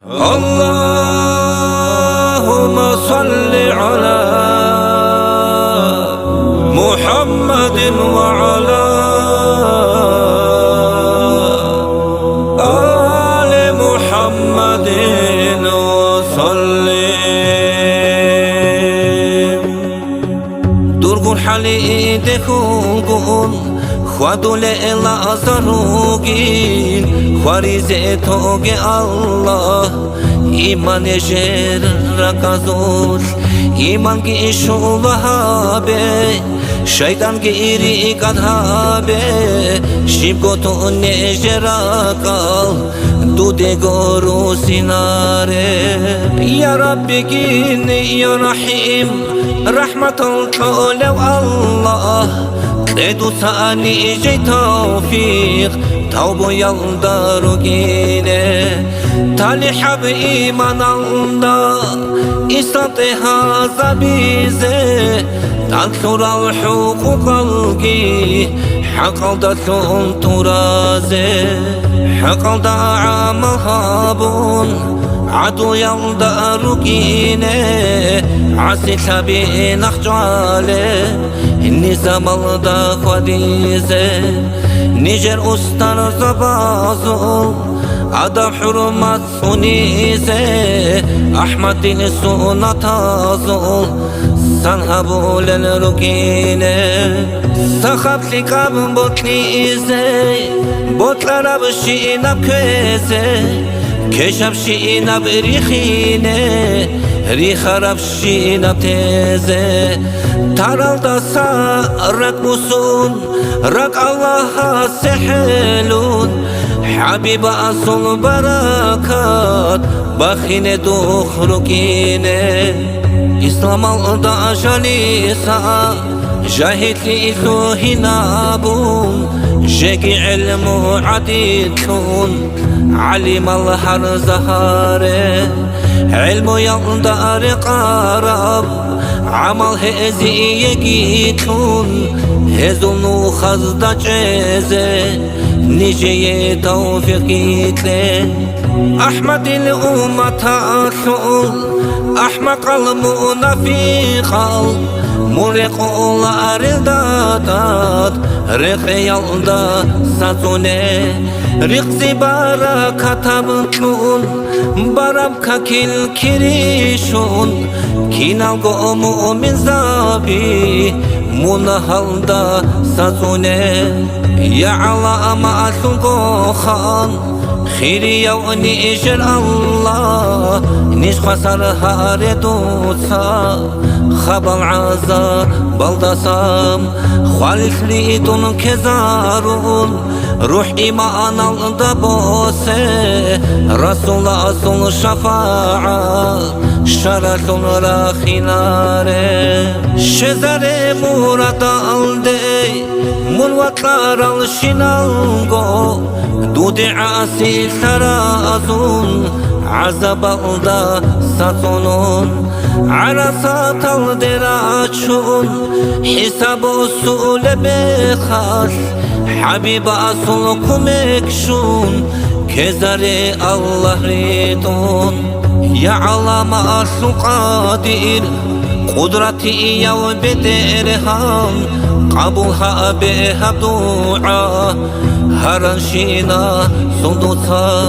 اللهم صل على محمد وعلى آل محمد وسلم درگون حالی دکون خوادول لازاروگین خواریزه توگ الله ایمان جر رکازور ایمان کی شوبهابه شیطان کی ایری کدهابه شیب کو تو نجراکال دوده گورو سیناره یا ربی گین یا رحیم رحمت الطول الله دو ثاني جي توفيق توبو يلدارجينه تالي حب إيمان الله إستطيها زبيزه تنثر الحقوق القي حقل دثون ترازه حقل دعا مهابون عدو يلدارجينه عسي ثبي نخجاله النظام الدا خديزه نجر أستر زبازو عدم حرمت سنيزه أحمد السنة تازو سنهبو للركينه سخب لكاب بطليزه بطل ربشينا كيزه كشب شينا بريخينه ريخ ربشينا تيزه ترال دسا رك بسون رك الله سحلون حبيب أصل بركات بخين دخركينه إسلام الدا جليسا جاهد لإثو هنابون جاكي علم عديدون علم الحر زهاره علم يقدر قرب عمل هزي يجيتون هزونو خزد جزه نجي توفيقيتله أحمد الأمة أخول أحمق المنافق مرق الأردادات رق يلدا ساتونه رقص بركة بكون بربك كل كريشون كينال مؤمن زابي منهلدا ساتونه يا علام أسلقو خان خيري يوني إجر الله نيش خسر هاردوسا خبر عزا بلدسام خالص ليتون كزارون روح إيمان الدبوسه رسول أصل شفاعة شرط راخيناره شزر مراد الدي منوطلار الشنالغو دود عاسي ثرازون عذاب الدا ساتونون عرصات الدراجون حساب السؤال بخاص حبيب أصلكم اكشون كزري الله ريدون يا علام أصل قادر قدرتي يوم بدرهم قبولها بها دعاء هرنشينا صندوقها